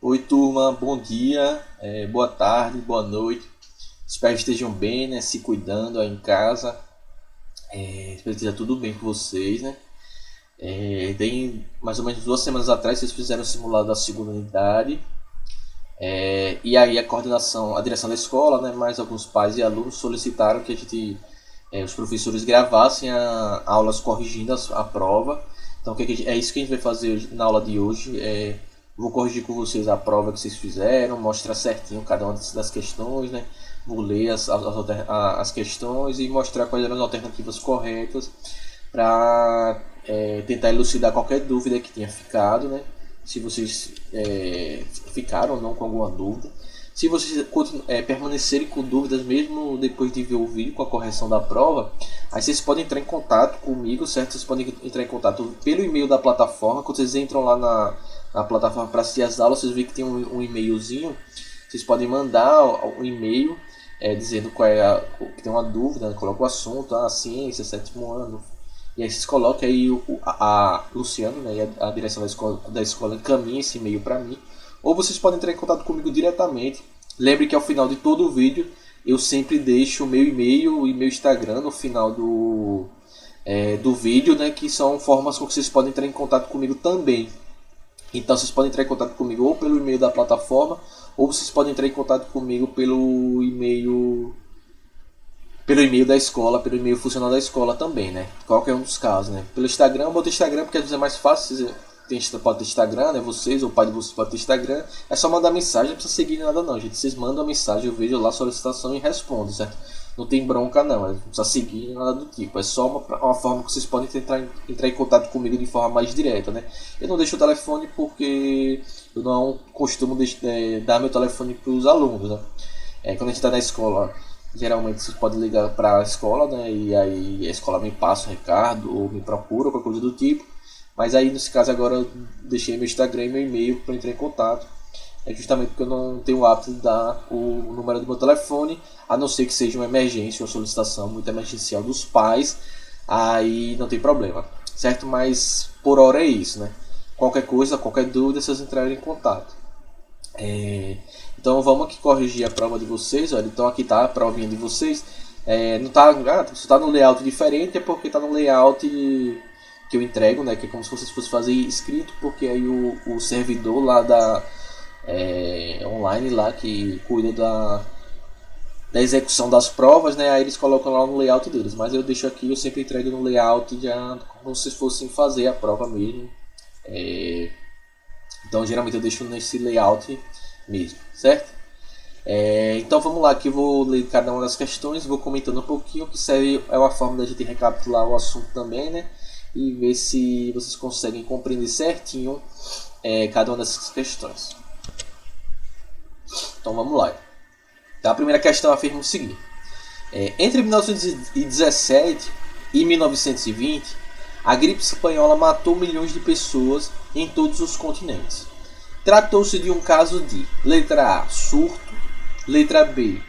Oi, turma, bom dia, boa tarde, boa noite. Espero que estejam bem, né? Se cuidando aí em casa. Espero que esteja tudo bem com vocês, né? Tem mais ou menos 2 semanas atrás vocês fizeram o simulado da segunda unidade. E aí a direção da escola, né? Mais alguns pais e alunos solicitaram que os professores gravassem aulas corrigindo a prova. Então é isso que a gente vai fazer na aula de hoje. Vou corrigir com vocês a prova que vocês fizeram, mostrar certinho cada uma das questões, né? Vou ler as questões e mostrar quais eram as alternativas corretas para tentar elucidar qualquer dúvida que tenha ficado, né? Se vocês ficaram ou não com alguma dúvida. Se vocês permanecerem com dúvidas mesmo depois de ver o vídeo com a correção da prova, aí vocês podem entrar em contato comigo, certo? Vocês podem entrar em contato pelo e-mail da plataforma. Quando vocês entram lá na plataforma para assistir as aulas, vocês veem que tem um e-mailzinho. Vocês podem mandar um e-mail dizendo que tem uma dúvida, coloca o assunto, ciência, sétimo ano. E aí vocês colocam aí a Luciano, né, a direção da escola encaminha esse e-mail para mim. Ou vocês podem entrar em contato comigo diretamente. Lembre que ao final de todo o vídeo eu sempre deixo o meu e-mail e meu Instagram no final do vídeo, né, que são formas com que vocês podem entrar em contato comigo também. Então vocês podem entrar em contato comigo ou pelo e-mail da plataforma, ou vocês podem entrar em contato comigo pelo e-mail da escola, pelo e-mail funcional da escola também, né? Qualquer um dos casos, né? Pelo Instagram, eu boto Instagram porque às vezes é mais fácil. Pode ter Instagram, né? Vocês, ou o pai de vocês pode ter Instagram. É só mandar mensagem, não precisa seguir nada não, gente. Vocês mandam a mensagem, eu vejo lá a solicitação e respondo, certo? Não tem bronca não, não precisa seguir nada do tipo. É só uma forma que vocês podem entrar em contato comigo de forma mais direta, né? Eu não deixo o telefone porque eu não costumo dar meu telefone para os alunos, né? Quando a gente está na escola, geralmente vocês podem ligar para a escola, né? E aí a escola me passa o recado ou me procura, qualquer coisa do tipo. Mas aí nesse caso agora eu deixei meu Instagram e meu e-mail para entrar em contato. É justamente porque eu não tenho o hábito de dar o número do meu telefone, a não ser que seja uma emergência, uma solicitação muito emergencial dos pais, aí não tem problema, certo? Mas por hora é isso, né? Qualquer coisa, qualquer dúvida, vocês entrarem em contato. Então vamos aqui corrigir a prova de vocês. Olha, então aqui tá a provinha de vocês. Não tá, se está no layout diferente é porque está no layout que eu entrego, né? Que é como se vocês fossem fazer escrito, porque aí o servidor lá online lá que cuida da execução das provas, né? Aí eles colocam lá no layout deles. Mas eu deixo aqui, eu sempre entrego no layout já como se fossem fazer a prova mesmo. Então geralmente eu deixo nesse layout mesmo, certo? Então vamos lá, que eu vou ler cada uma das questões, vou comentando um pouquinho, que serve é uma forma da gente recapitular o assunto também, né? E ver se vocês conseguem compreender certinho cada uma dessas questões. Então vamos lá. Então, a primeira questão afirma o seguinte: entre 1917 e 1920, a gripe espanhola matou milhões de pessoas em todos os continentes. Tratou-se de um caso de letra A, surto, letra B,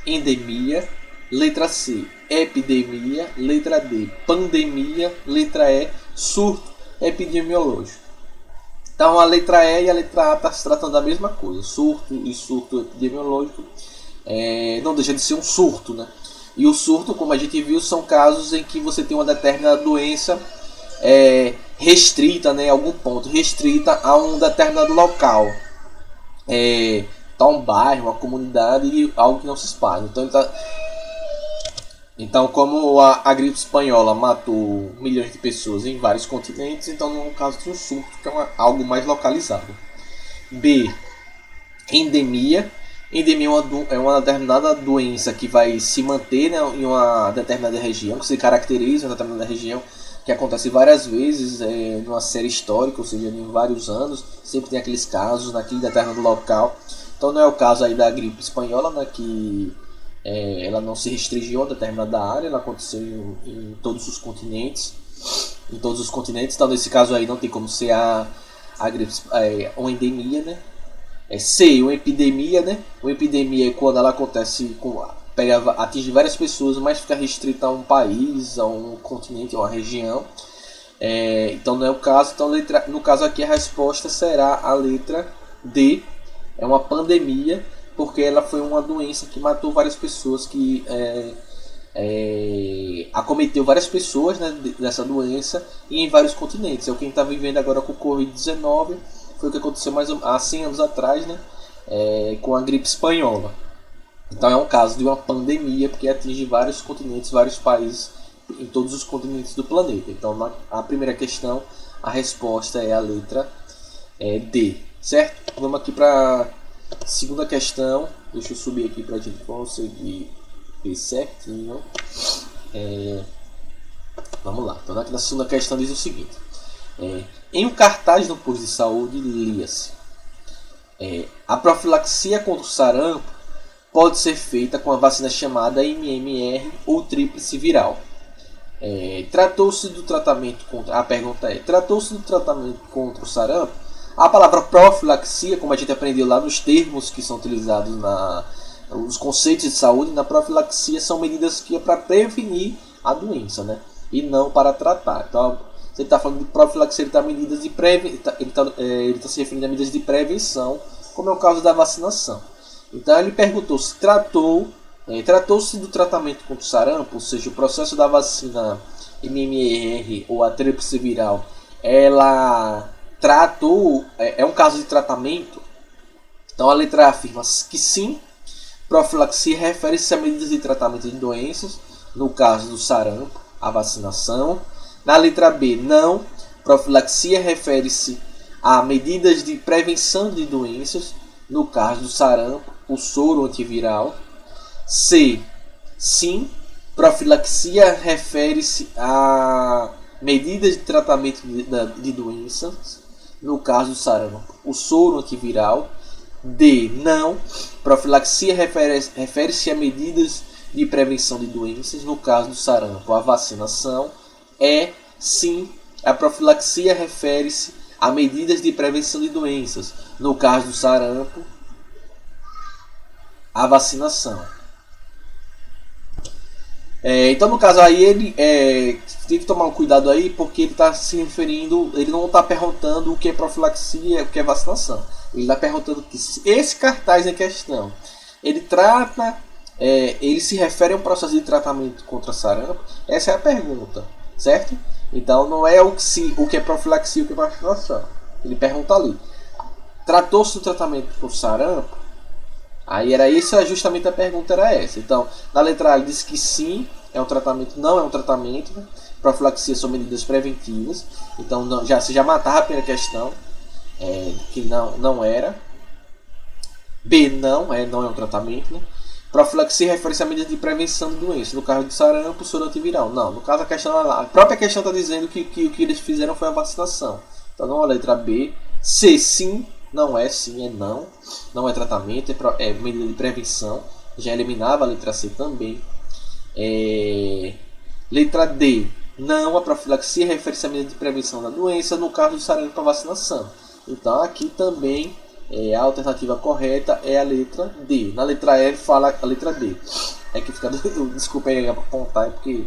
endemia, letra C, epidemia, letra D, pandemia, letra E, surto epidemiológico. Então a letra E e a letra A estão se tratando da mesma coisa, surto e surto epidemiológico. Não deixa de ser um surto, né? E o surto, como a gente viu, são casos em que você tem uma determinada doença restrita, né, algum ponto, restrita a um determinado local, um bairro, uma comunidade e algo que não se espalha. Então como a gripe espanhola matou milhões de pessoas em vários continentes, então não é um caso de um surto, que é algo mais localizado. B, endemia. Endemia é uma determinada doença que vai se manter, né, em uma determinada região, que se caracteriza em uma determinada região, que acontece várias vezes numa série histórica, ou seja, em vários anos, sempre tem aqueles casos naquele determinado local. Então não é o caso aí da gripe espanhola, né, que ela não se restringiu a determinada área, ela aconteceu em todos os continentes. Em todos os continentes, então nesse caso aí não tem como ser a gripe, uma endemia, né? C, uma epidemia, né? Uma epidemia é quando ela acontece atinge várias pessoas, mas fica restrita a um país, a um continente, a uma região. Então não é o caso. Então no caso aqui a resposta será a letra D. É uma pandemia, porque ela foi uma doença que matou várias pessoas, que acometeu várias pessoas, né, dessa doença, e em vários continentes. É o que a gente está vivendo agora com o Covid-19, foi o que aconteceu há 100 anos atrás, né, com a gripe espanhola. Então é um caso de uma pandemia, porque atinge vários continentes, vários países, em todos os continentes do planeta. Então a primeira questão, a resposta é a letra D, certo? Vamos aqui para a segunda questão. Deixa eu subir aqui para a gente conseguir ver certinho. Vamos lá. Então aqui na segunda questão diz o seguinte. Em um cartaz no posto de saúde lia-se: a profilaxia contra o sarampo pode ser feita com a vacina chamada MMR ou tríplice viral. Tratou-se do tratamento contra... A pergunta tratou-se do tratamento contra o sarampo? A palavra profilaxia, como a gente aprendeu lá nos termos que são utilizados os conceitos de saúde, na profilaxia são medidas que é para prevenir a doença, né? E não para tratar. Então, se ele está falando de profilaxia, ele está se referindo a medidas de prevenção, como é o caso da vacinação. Então ele perguntou se tratou-se do tratamento contra o sarampo, ou seja, o processo da vacina MMR ou a tríplice viral, ela tratou, é um caso de tratamento. Então a letra A afirma que sim, profilaxia refere-se a medidas de tratamento de doenças, no caso do sarampo, a vacinação. Na letra B, não, profilaxia refere-se a medidas de prevenção de doenças, no caso do sarampo, o soro antiviral. C, sim, profilaxia refere-se a medidas de tratamento de doenças, no caso do sarampo, o soro antiviral. D, não, profilaxia refere-se a medidas de prevenção de doenças, no caso do sarampo, a vacinação. E, sim, a profilaxia refere-se a medidas de prevenção de doenças, no caso do sarampo, a vacinação. Então no caso aí ele tem que tomar um cuidado aí, porque ele está se referindo, ele não está perguntando o que é profilaxia, o que é vacinação. Ele está perguntando que esse cartaz em questão, ele trata, ele se refere a um processo de tratamento contra sarampo. Essa é a pergunta, certo? Então não é o que é profilaxia, o que é vacinação. Ele pergunta ali: tratou-se do tratamento contra sarampo? Aí era isso, justamente a pergunta era essa. Então, na letra A ele diz que sim, é um tratamento, não é um tratamento. Né? Profilaxia são medidas preventivas. Então você já matava a primeira questão, que não era. B, não é um tratamento. Né? Profilaxia refere-se a medidas de prevenção de doenças. No caso do sarampo, soro antiviral. Não, no caso a própria questão está dizendo que o que eles fizeram foi a vacinação. Então não é a letra B. C, sim. Não é sim, é não. Não é tratamento, é medida de prevenção. Já eliminava a letra C também. Letra D. Não, a profilaxia refere-se a medida de prevenção da doença. No caso do sarampo, a vacinação. Então aqui também a alternativa correta é a letra D. Na letra E fala a letra D. Que fica... Desculpa aí apontar, porque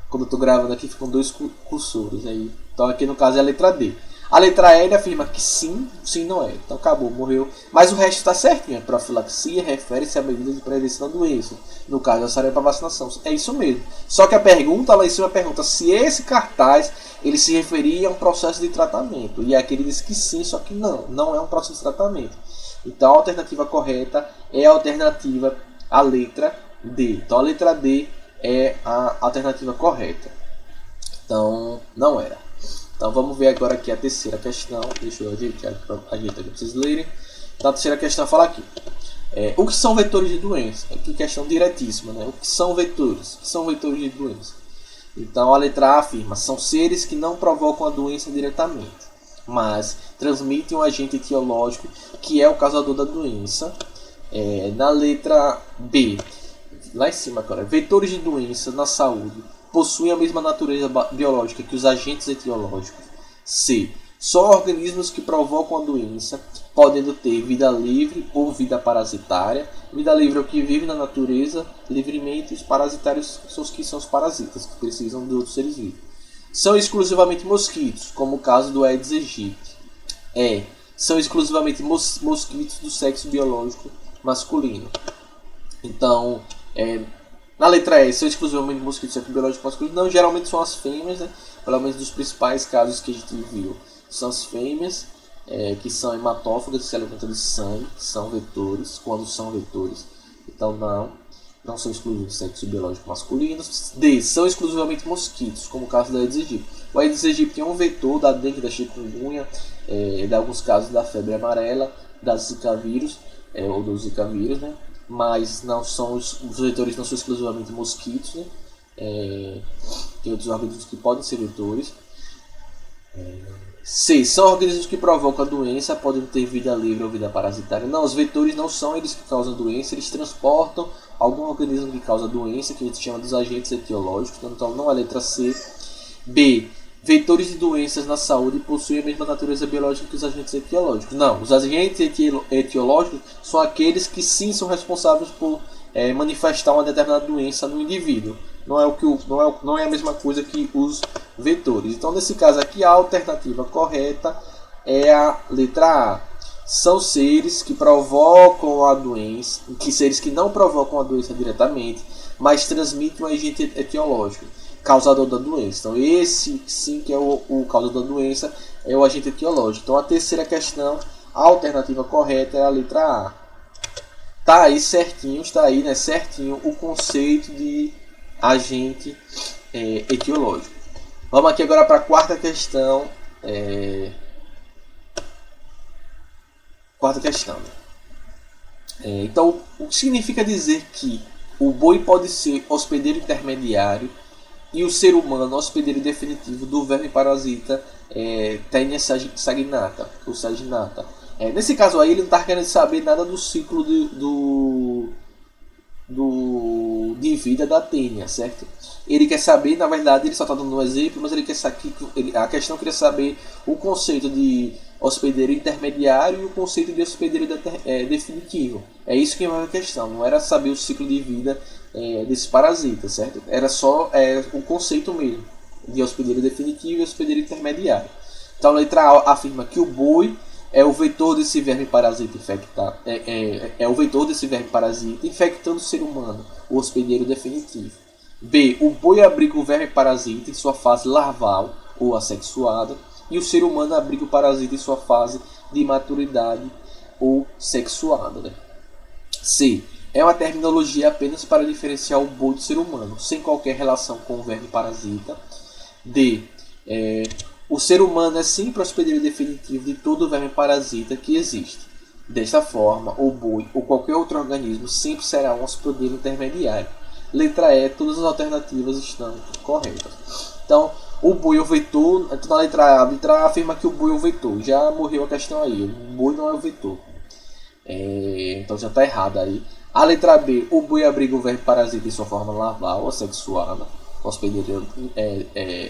quando eu estou gravando aqui ficam dois cursores. Aí. Então aqui no caso é a letra D. A letra E afirma que sim não é. Então acabou, morreu. Mas o resto está certinho. A profilaxia refere-se a medidas de prevenção da doença. No caso da sarampo, a vacinação. É isso mesmo. Só que a pergunta lá em cima pergunta se esse cartaz ele se referia a um processo de tratamento. E aqui ele diz que sim, só que não é um processo de tratamento. Então a alternativa correta é a alternativa, a letra D. Então a letra D é a alternativa correta. Então não era. Então vamos ver agora aqui a terceira questão. Deixa eu ajeitar aqui para vocês lerem. Então a terceira questão fala aqui: o que são vetores de doença? Que questão diretíssima, né? O que são vetores? O que são vetores de doença? Então a letra A afirma: são seres que não provocam a doença diretamente, mas transmitem um agente etiológico que é o causador da doença. Na letra B, lá em cima agora, vetores de doença na saúde possuem a mesma natureza biológica que os agentes etiológicos. C. São organismos que provocam a doença, podendo ter vida livre ou vida parasitária. Vida livre é o que vive na natureza livremente, os parasitários são os parasitas, que precisam de outros seres vivos. São exclusivamente mosquitos, como o caso do Aedes aegypti. são exclusivamente mosquitos do sexo biológico masculino. Então, na letra E, são exclusivamente mosquitos do sexo biológico masculino. Não, geralmente são as fêmeas, né? Pelo menos dos principais casos que a gente viu. São as fêmeas, que são hematófagas, que se alimentam de sangue, que são vetores, quando são vetores. Então, não são exclusivos do sexo biológico masculino. D, são exclusivamente mosquitos, como o caso da Aedes aegypti. O Aedes aegypti é um vetor da dengue, da chikungunya, de alguns casos da febre amarela, da Zika vírus, ou do Zika vírus, né? Mas não são os vetores não são exclusivamente mosquitos, né? Tem outros organismos que podem ser vetores. C, são organismos que provocam a doença, podem ter vida livre ou vida parasitária. Não, os vetores não são eles que causam doença, eles transportam algum organismo que causa doença, que a gente chama dos agentes etiológicos. Então não é a letra C. B, vetores de doenças na saúde possuem a mesma natureza biológica que os agentes etiológicos. Não, os agentes etiológicos são aqueles que sim são responsáveis por manifestar uma determinada doença no indivíduo. Não é a mesma coisa que os vetores. Então, nesse caso aqui, a alternativa correta é a letra A. São seres que provocam a doença, seres que não provocam a doença diretamente, mas transmitem um agente etiológico, causador da doença. Então, esse sim que é o causador da doença, é o agente etiológico. Então, a terceira questão, a alternativa correta é a letra A. Está aí, né, certinho o conceito de agente etiológico. Vamos aqui agora para a quarta questão. Então, o que significa dizer que o boi pode ser hospedeiro intermediário e o ser humano hospedeiro definitivo do verme parasita Taenia saginata, ou saginata. Nesse caso aí, ele não está querendo saber nada do ciclo de vida da Taenia, certo? Ele quer saber, na verdade, ele só está dando um exemplo, mas ele quer saber, a questão queria saber o conceito de hospedeiro intermediário e o conceito de hospedeiro definitivo. É isso que é a questão, não era saber o ciclo de vida desse parasita, certo? Era só o conceito mesmo de hospedeiro definitivo e hospedeiro intermediário. Então a letra A afirma que o boi é o vetor desse verme parasita o vetor desse verme parasita infectando o ser humano, o hospedeiro definitivo. B, o boi abriga o verme parasita em sua fase larval ou assexuada e o ser humano abriga o parasita em sua fase de maturidade ou sexuada. Né? C, é uma terminologia apenas para diferenciar o boi do ser humano, sem qualquer relação com o verme parasita. D, o ser humano é sempre o hospedeiro definitivo de todo o verme parasita que existe. Desta forma, o boi ou qualquer outro organismo sempre será um hospedeiro intermediário. Letra E, todas as alternativas estão corretas. Então, o boi é o vetor. Na letra A afirma que o boi é o vetor. Já morreu a questão aí. O boi não é o vetor. Então já está errado aí. A letra B, o boi abriga o verme parasita em sua forma larval, assexuada, hospedeiro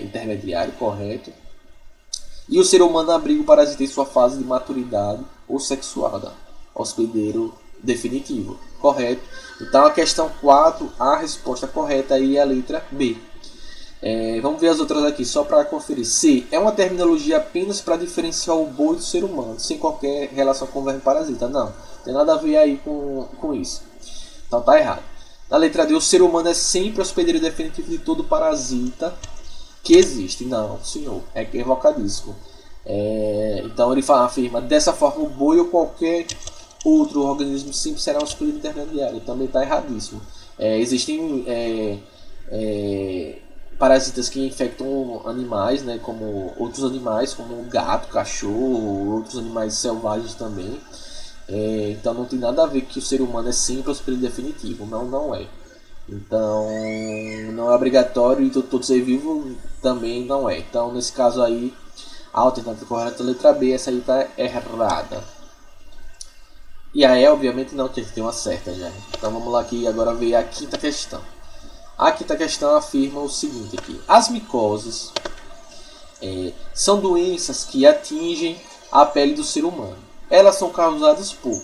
intermediário, correto. E o ser humano abriga o parasita em sua fase de maturidade ou sexuada, hospedeiro definitivo, correto. Então a questão 4, a resposta correta aí é a letra B. Vamos ver as outras aqui, só para conferir. C, é uma terminologia apenas para diferenciar o boi do ser humano, sem qualquer relação com o verme parasita. Não, tem nada a ver aí com isso. Então tá errado. Na letra D, o ser humano é sempre o hospedeiro definitivo de todo parasita que existe. Não, senhor, é equivocadíssimo. Então ele afirma, dessa forma o boi ou qualquer outro organismo sempre será um hospedeiro intermediário. Também está erradíssimo. Existem parasitas que infectam animais, né, como outros animais, como gato, cachorro, outros animais selvagens também. Então não tem nada a ver que o ser humano é sempre o hospedeiro definitivo. Não é. Então não é obrigatório e todo ser vivo também não é. Então nesse caso aí a alternativa correta é a letra B, essa aí está errada. E a E obviamente não, que a gente tem uma certa já. Então vamos lá aqui agora ver a quinta questão. A quinta questão afirma o seguinte aqui. As micoses são doenças que atingem a pele do ser humano. Elas são causadas por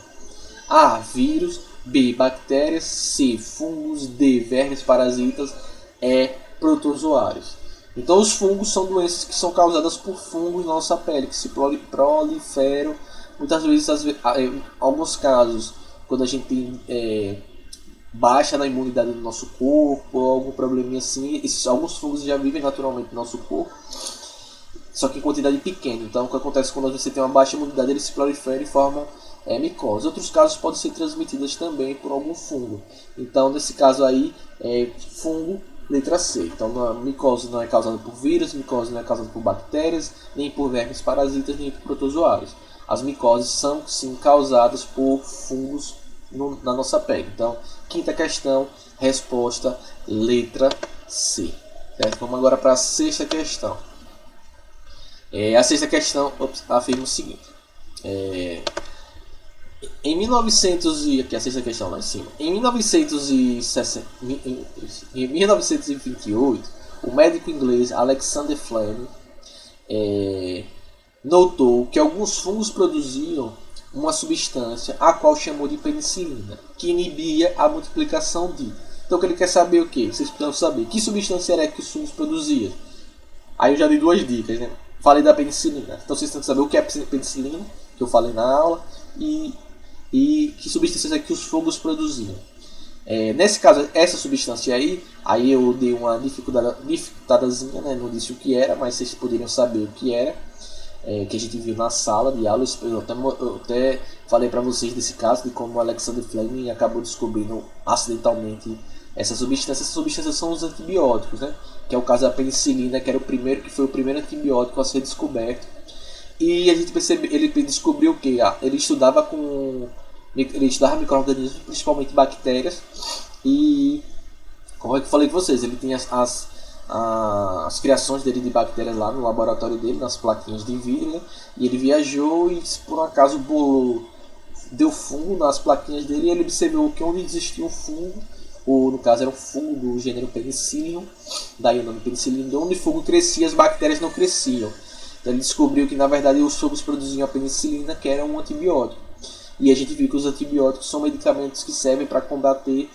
A, vírus, B, bactérias, C, fungos, D, vermes parasitas, E, protozoários. Então os fungos são doenças que são causadas por fungos na nossa pele, que se proliferam Muitas vezes, em alguns casos, quando a gente tem baixa na imunidade do nosso corpo, ou algum probleminha assim, alguns fungos já vivem naturalmente no nosso corpo, só que em quantidade pequena. Então, o que acontece quando você tem uma baixa imunidade, ele se prolifera e forma micose. Outros casos podem ser transmitidas também por algum fungo. Então, nesse caso aí, fungo, letra C. Então, a micose não é causada por vírus, micose não é causada por bactérias, nem por vermes parasitas, nem por protozoários. As micoses são, sim, causadas por fungos na nossa pele. Então, quinta questão, resposta, letra C. Certo? Vamos agora para a sexta questão. A sexta questão afirma o seguinte. Em 1900 aqui a sexta questão lá em cima. Em 1928, o médico inglês Alexander Fleming notou que alguns fungos produziam uma substância a qual chamou de penicilina, que inibia a multiplicação de. Então, o que ele quer saber o quê? Vocês precisam saber que substância era que os fungos produziam. Aí eu já dei duas dicas, né? Falei da penicilina. Então, vocês têm que saber o que é penicilina, que eu falei na aula, e que substâncias é que os fungos produziam. Nesse caso, essa substância aí eu dei uma dificultadazinha, né? Não disse o que era, mas vocês poderiam saber o que era. Que a gente viu na sala de aula. Eu até falei para vocês desse caso, de como o Alexander Fleming acabou descobrindo acidentalmente essa substância. Essas substâncias são os antibióticos, né? Que é o caso da penicilina, que foi o primeiro antibiótico a ser descoberto. E a gente ele descobriu que ele estudava micro-organismos, principalmente bactérias, e como é que eu falei com vocês, ele tinha as criações dele de bactérias lá no laboratório dele, nas plaquinhas de vidro, né? E ele viajou e por um acaso deu fungo nas plaquinhas dele, e ele observou que onde existia um fungo, ou no caso era um fungo do gênero Penicillium, daí o nome Penicillium, onde o fungo crescia, as bactérias não cresciam. Então ele descobriu que na verdade os fungos produziam a penicilina, que era um antibiótico. E a gente viu que os antibióticos são medicamentos que servem para combater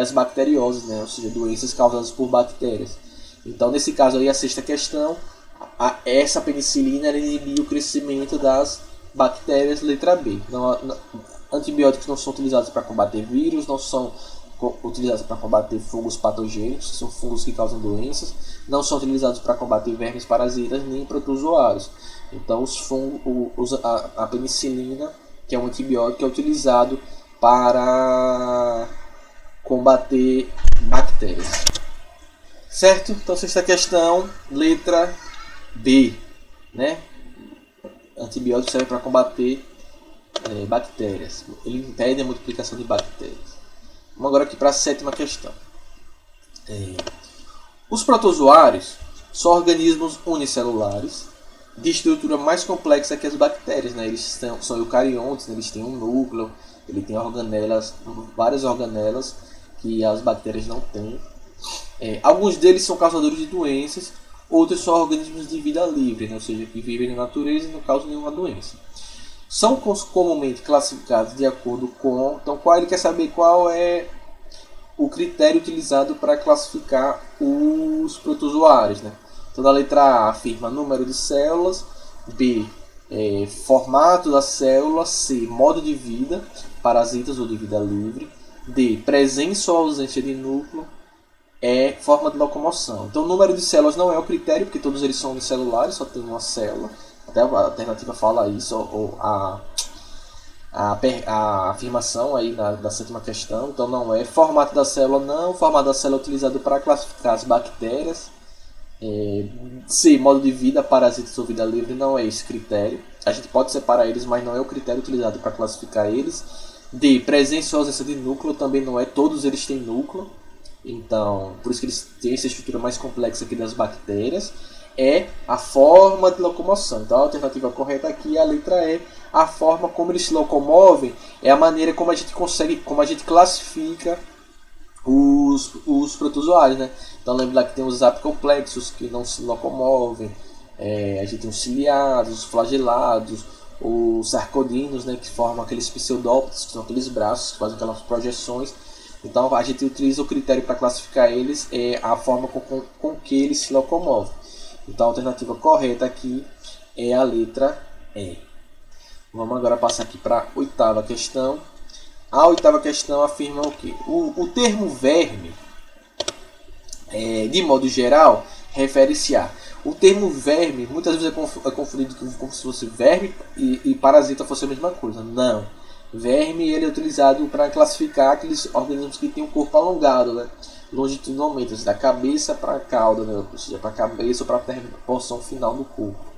as bacterioses, né? Ou seja, doenças causadas por bactérias. Então, nesse caso aí, a sexta questão, essa penicilina inibia o crescimento das bactérias, letra B. Antibióticos não são utilizados para combater vírus, não são utilizados para combater fungos patogênicos, que são fungos que causam doenças, não são utilizados para combater vermes parasitas nem protozoários. Então, a penicilina, que é um antibiótico, é utilizado para combater bactérias. Certo? Então, sexta questão, letra B, né? Antibiótico serve para combater bactérias. Ele impede a multiplicação de bactérias. Vamos agora aqui para a sétima questão. Os protozoários são organismos unicelulares de estrutura mais complexa que as bactérias, né? Eles são eucariontes, né? Eles têm um núcleo, ele tem organelas, várias organelas que as bactérias não têm. Alguns deles são causadores de doenças, outros são organismos de vida livre, né? Ou seja, que vivem na natureza e não causam nenhuma doença. São comumente classificados de acordo com... Então, ele quer saber qual é o critério utilizado para classificar os protozoários, né? Então, a letra A afirma número de células, B, formato da célula, C, modo de vida, parasitas ou de vida livre, D, presença ou ausência de núcleo, E, forma de locomoção. Então, o número de células não é o critério, porque todos eles são unicelulares, só tem uma célula. Até a alternativa fala isso, ou a afirmação aí da sétima questão. Então, não é. Formato da célula, não. Formato da célula é utilizado para classificar as bactérias. C, modo de vida, parasitas ou vida livre, não é esse critério. A gente pode separar eles, mas não é o critério utilizado para classificar eles. D, presença ou ausência de núcleo, também não é. Todos eles têm núcleo. Então, por isso que eles têm essa estrutura mais complexa aqui das bactérias. É a forma de locomoção. Então, a alternativa correta aqui é a letra E. A forma como eles se locomovem é a maneira como a gente classifica os protozoários, né? Então, lembra lá que tem os apicomplexos que não se locomovem. A gente tem os ciliados, os flagelados, os sarcodinos, né? Que formam aqueles pseudópodes, que são aqueles braços que fazem aquelas projeções. Então, a gente utiliza o critério para classificar eles, a forma com que eles se locomovem. Então, a alternativa correta aqui é a letra E. Vamos agora passar aqui para a oitava questão. A oitava questão afirma o quê? O termo verme, de modo geral, refere-se a... O termo verme muitas vezes é confundido como se fosse verme e parasita fosse a mesma coisa. Não. Verme ele é utilizado para classificar aqueles organismos que têm um corpo alongado, né? Longitudinalmente, da cabeça para a cauda, né? Ou seja, para a cabeça ou para a porção final do corpo.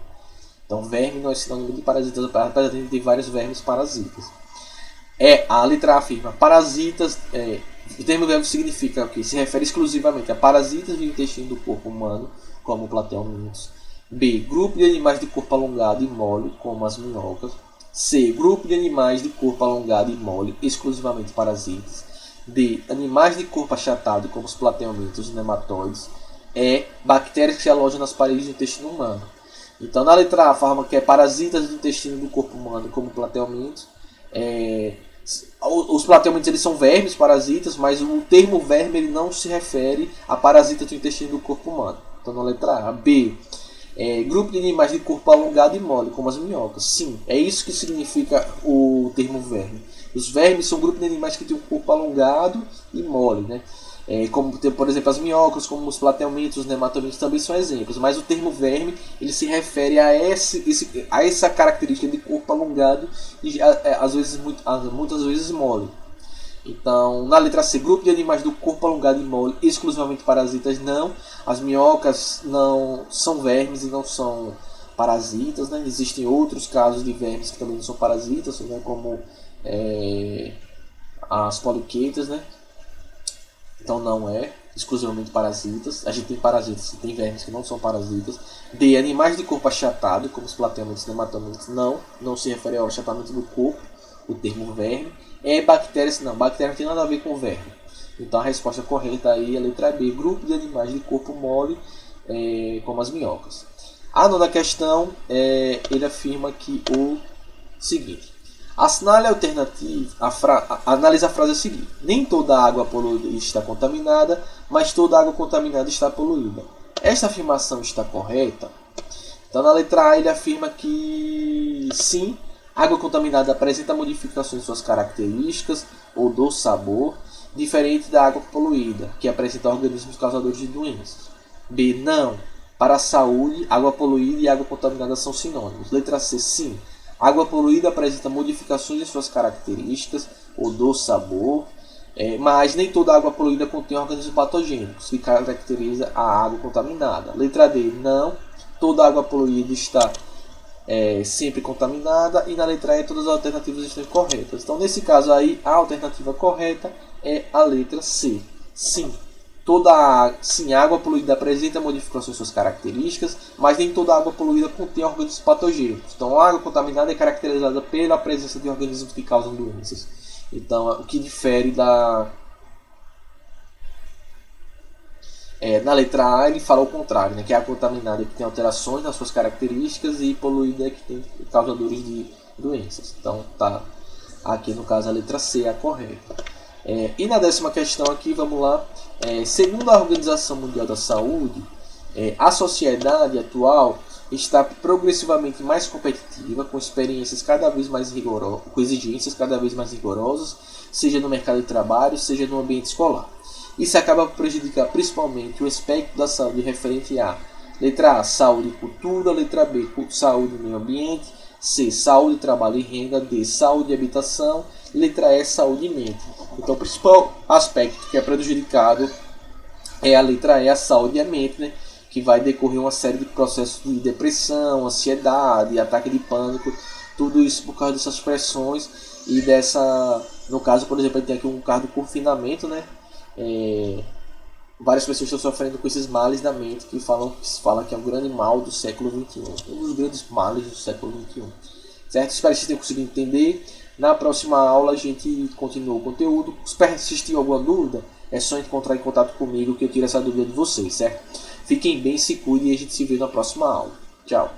Então, verme não é sinônimo de parasitas, apesar de ter vários vermes parasitas. A letra A afirma, parasitas, o termo verme significa o que? Se refere exclusivamente a parasitas do intestino do corpo humano, como plateomintos. B, grupo de animais de corpo alongado e mole, como as minhocas. C, grupo de animais de corpo alongado e mole, exclusivamente parasitas. D, animais de corpo achatado, como os plateomintos e nematóides. E, bactérias que se alojam nas paredes do intestino humano. Então, na letra A, a forma que é parasitas do intestino do corpo humano, como plateomintos. Os plateomintos eles são vermes, parasitas, mas o termo verme ele não se refere a parasitas do intestino do corpo humano. Então, na letra A. B, grupo de animais de corpo alongado e mole, como as minhocas. Sim, é isso que significa o termo verme. Os vermes são um grupo de animais que têm um corpo alongado e mole, né? Como, por exemplo, as minhocas, como os plateomintos, os nematóides também são exemplos. Mas o termo verme ele se refere a essa característica de corpo alongado e às vezes, muitas vezes mole. Então, na letra C, grupo de animais do corpo alongado e mole, exclusivamente parasitas, não. As minhocas não são vermes e não são parasitas, né? Existem outros casos de vermes que também não são parasitas, né? Como as poliquetas, né? Então não é exclusivamente parasitas. A gente tem parasitas e tem vermes que não são parasitas. D, animais de corpo achatado, como os plateomintos e nematóides, não se refere ao achatamento do corpo, o termo verme. Bactérias, não, bactérias não tem nada a ver com verme. Então a resposta correta aí é a letra B, grupo de animais de corpo mole, como as minhocas. A nona questão, ele afirma que o seguinte: assinale a alternativa, analise a frase seguinte: nem toda água poluída está contaminada, mas toda água contaminada está poluída. Esta afirmação está correta? Então na letra A ele afirma que sim, água contaminada apresenta modificações em suas características, odor, sabor, diferente da água poluída, que apresenta organismos causadores de doenças. B, não. Para a saúde, água poluída e água contaminada são sinônimos. Letra C, sim. Água poluída apresenta modificações em suas características, odor, sabor, mas nem toda água poluída contém organismos patogênicos, que caracteriza a água contaminada. Letra D, não. Toda água poluída está sempre contaminada. E na letra E, todas as alternativas estão corretas. Então, nesse caso aí, a alternativa correta é a letra C. Sim. Sim, a água poluída apresenta modificações em suas características, mas nem toda água poluída contém organismos patogênicos. Então, a água contaminada é caracterizada pela presença de organismos que causam doenças. Então, o que difere na letra A, ele fala o contrário, né? Que a água contaminada é que tem alterações nas suas características e poluída é que tem causadores de doenças. Então, tá aqui no caso a letra C é a correta. E na décima questão aqui, vamos lá. Segundo a Organização Mundial da Saúde, a sociedade atual está progressivamente mais competitiva, com experiências cada vez mais rigorosas, com exigências cada vez mais rigorosas, seja no mercado de trabalho, seja no ambiente escolar. Isso acaba por prejudicar principalmente o aspecto da saúde referente a letra A, saúde e cultura, letra B, saúde e meio ambiente, C, saúde, trabalho e renda, D, saúde e habitação, letra E, saúde e mente. Então o principal aspecto que é prejudicado é a letra E, a saúde e a mente, né? Que vai decorrer uma série de processos de depressão, ansiedade, ataque de pânico, tudo isso por causa dessas pressões e no caso, por exemplo, a gente tem aqui um caso de confinamento, né? Várias pessoas estão sofrendo com esses males da mente que se fala que é um grande mal do século XXI, um dos grandes males do século XXI. Certo? Espero que vocês tenham conseguido entender. Na próxima aula a gente continua o conteúdo. Se persistir alguma dúvida, é só entrar em contato comigo que eu tiro essa dúvida de vocês, certo? Fiquem bem, se cuidem e a gente se vê na próxima aula. Tchau!